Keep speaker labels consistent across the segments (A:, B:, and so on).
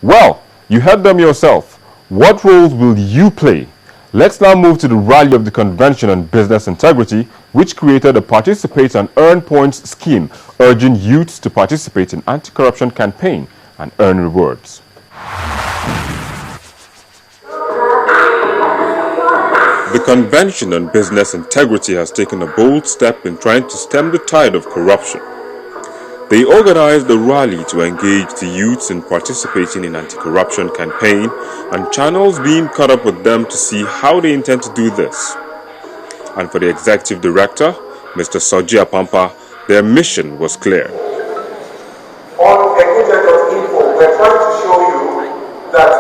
A: Well, you heard them yourself. What roles will you play? Let's now move to the rally of the Convention on Business Integrity, which created a Participate and Earn Points scheme, urging youths to participate in anti-corruption campaign and earn rewards. The Convention on Business Integrity has taken a bold step in trying to stem the tide of corruption. They organized a rally to engage the youths in participating in anti-corruption campaign and channels being cut up with them to see how they intend to do this. And for the executive director, Mr. S.W.A.G.G, their mission was clear.
B: On coincidentally, we're trying to show you that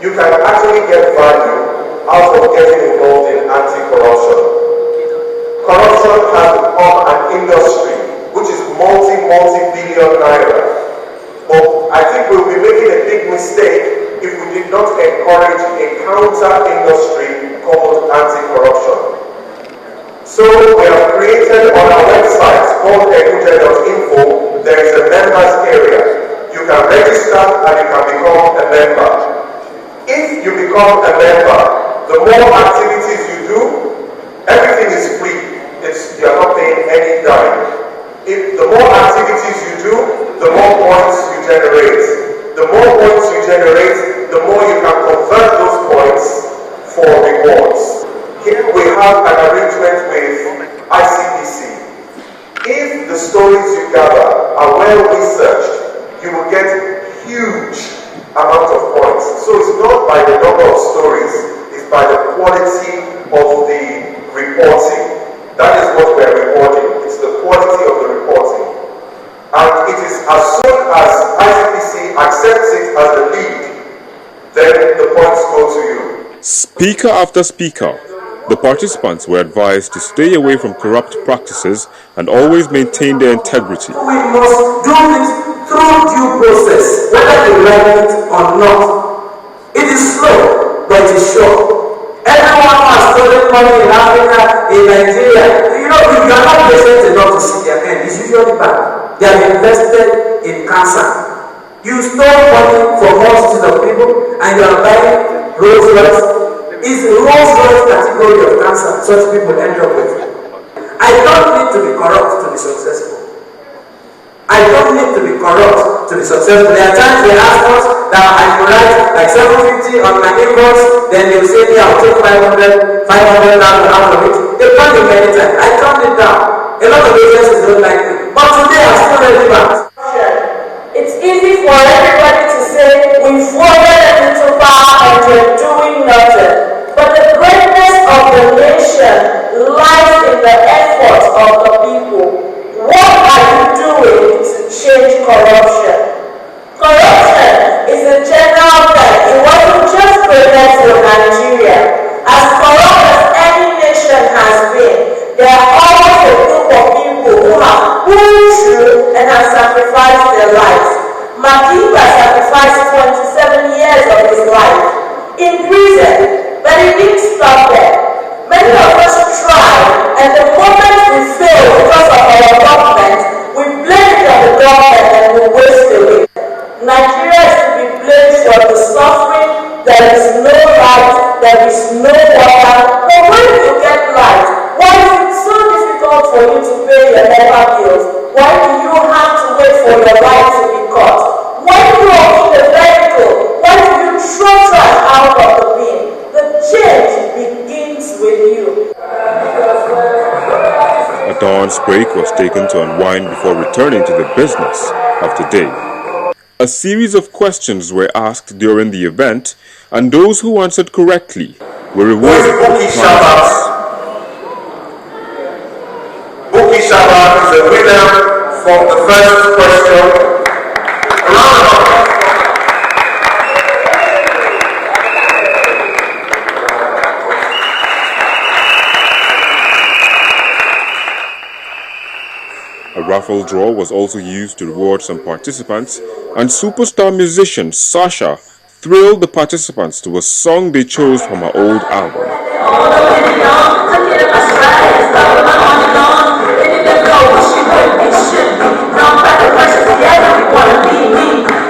B: you can actually get value out of getting involved in anti-corruption. Corruption has become an industry which is multi-billion naira. But I think we'll be making a big mistake if we did not encourage a counter-industry called anti-corruption. So we have created on our website called egude.info, there is a members area. You can register and you can become a member. If you become a member, the more activities you do, everything is free. You're not paying any dime. If the more activities you do, the more points you generate. The more points you generate, the more you can convert those points for rewards. Here we have an arrangement with ICPC. If the stories you gather are well researched, you will get huge amount of points. So it's not by the number of stories, it's by the quality of the reporting. That is what we're rewarding. It's the quality of the reporting. And it is as soon as ICPC accepts it as the lead, then the points go to you.
A: Speaker after speaker, the participants were advised to stay away from corrupt practices and always maintain their integrity.
C: We must do this through due process, whether you like it or not. It is slow, but it is sure. Everyone who has stolen money in Africa, in Nigeria, you are not patient enough to see their end. It's usually bad. They have invested in cancer. You stole money from multitudes of people and you are buying Rolls Royce. It's the Rolls Royce category of cancer such people end up with. I don't need to be corrupt to be successful. I don't need to be corrupt to be successful. There are times they ask us that I can write like 750 on my inbox, then they'll say, yeah, I'll take 500,000 out of it. They've done it many times. I turned it down. A lot of agencies don't like it. But today I'm still relevant.
D: It's easy for everybody to say, we've voted into power and we're doing nothing. But the greatness of the nation lies in the efforts of the people. What are you doing to change corruption? Corruption is a general term. It wasn't just created for Nigeria. As corrupt as any nation has been, there are always a group of people who have pulled through and have sacrificed their lives. Madiba sacrificed 27 years of his life in prison, but he didn't stop there. Many of us tried, and the moment we fail because of our government, we blame it on the government and we waste away. Nigeria is to be blamed for the suffering. There is no light, there is no water. But when you get light, why is it so difficult for you to pay your NEPA bills? Why do you have to wait for your light to be cut? Why do you open the vehicle? Why do you throw trash out of the bin? The change begins with you.
A: A dawn's break was taken to unwind before returning to the business of today. A series of questions were asked during the event, and those who answered correctly were rewarded with prizes.
B: Buki Shaba is a winner from the first question.
A: A raffle draw was also used to reward some participants, and superstar musician Sasha thrilled the participants to a song they chose from her old album.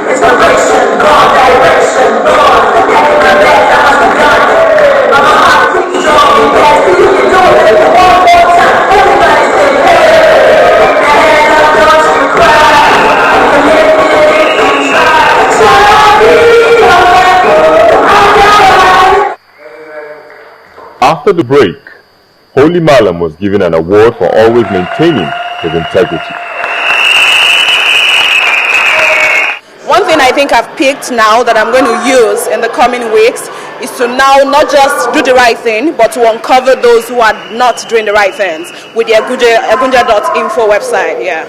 E: It's
A: After the break, Holy Malam was given an award for always maintaining his integrity.
E: One thing I think I've picked now that I'm going to use in the coming weeks is to now not just do the right thing, but to uncover those who are not doing the right things with the Egunja.info website. Yeah.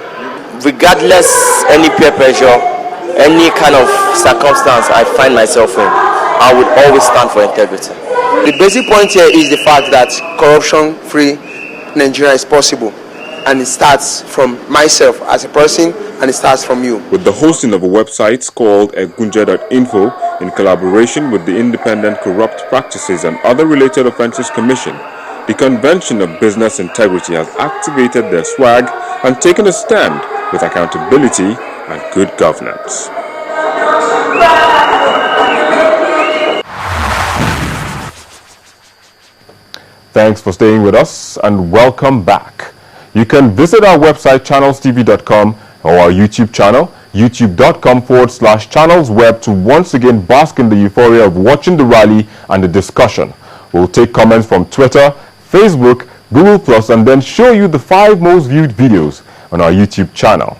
F: Regardless any peer pressure, any kind of circumstance I find myself in, I would always stand for integrity. The basic point here is the fact that corruption-free Nigeria is possible, and it starts from myself as a person, and it starts from you.
A: With the hosting of a website called Egunja.info in collaboration with the Independent Corrupt Practices and Other Related Offences Commission, the Convention of Business Integrity has activated their swag and taken a stand with accountability and good governance. Thanks for staying with us and welcome back. You can visit our website channelstv.com or our YouTube channel youtube.com/channelsweb to once again bask in the euphoria of watching the rally and the discussion. We'll take comments from Twitter, Facebook, Google+, and then show you the 5 most viewed videos on our YouTube channel.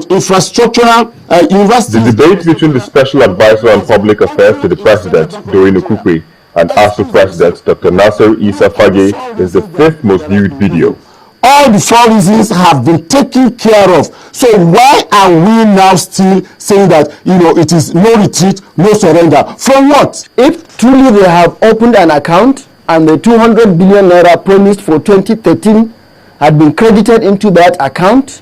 G: Infrastructural universities.
A: The debate between the Special Advisor on Public Affairs to the President, Doreen Okupe, and ASU President, Dr. S.W.A.G.G, is the 5th most viewed video.
G: All the 4 reasons have been taken care of. So why are we now still saying that, it is no retreat, no surrender? From what?
H: If truly they have opened an account and the 200 billion naira promised for 2013 had been credited into that account,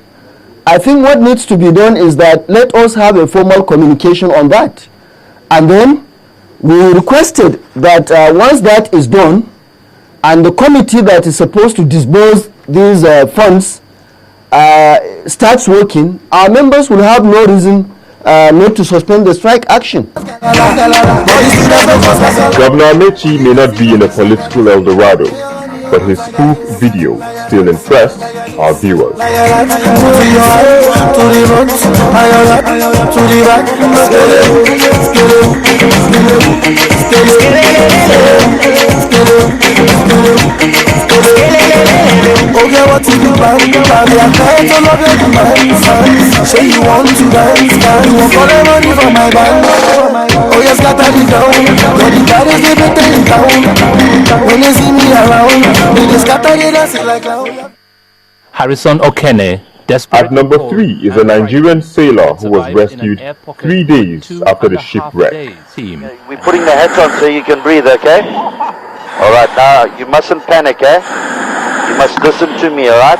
H: I think what needs to be done is that let us have a formal communication on that. And then we requested that once that is done and the committee that is supposed to disburse these funds starts working, our members will have no reason not to suspend the strike action.
A: Governor Amechi may not be in a political El Dorado, but his spoof video still impressed our viewers.
I: Okay, what you do, man? I'm trying to love you, man. Say you want to dance, man. You want all the money from my band. Oh, yes, got that down. Got the bodies, they be telling down. When they see me around, they just got that dance like loud.
J: Harrison Okene.
A: At number 3 is a Nigerian sailor who was rescued 3 days after the shipwreck.
K: We're putting the hats on so you can breathe, okay? Alright, now you mustn't panic, eh? You must listen to me, alright?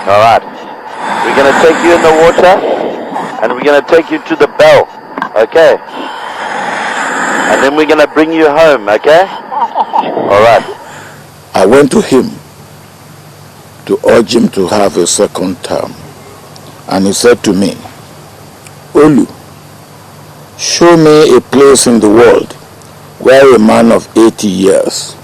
K: Alright. We're going to take you in the water and we're going to take you to the bell, okay? And then we're going to bring you home, okay? Alright.
L: I went to him to urge him to have a second term. And he said to me, Olu, show me a place in the world where a man of 80 years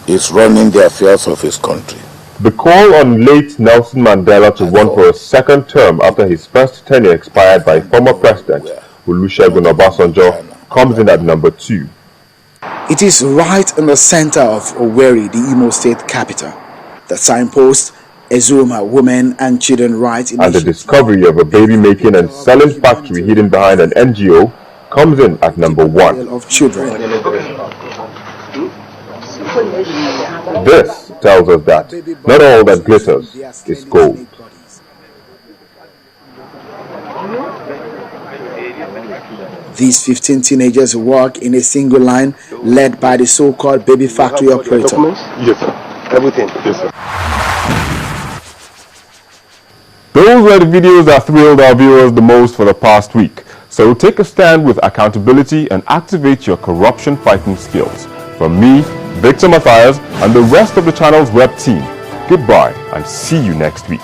L: is running the affairs of his country.
A: The call on late Nelson Mandela to run for a second term after his first tenure expired by former President Olusegun Obasanjo comes in at number 2.
M: It is right in the center of Owerri, the Imo State capital. The signpost, Ezuma Women and Children Rights Initiative,
A: and the discovery of a baby-making and selling factory hidden behind an NGO comes in at number 1.
M: Of children.
A: This tells us that not all that glitters is gold.
M: These 15 teenagers work in a single line led by the so-called baby factory operator.
N: Yes, sir. Everything. Yes, sir.
A: Those were the videos that thrilled our viewers the most for the past week. So take a stand with accountability and activate your corruption-fighting skills. From me, Victor Matthias, and the rest of the channel's web team, goodbye and see you next week.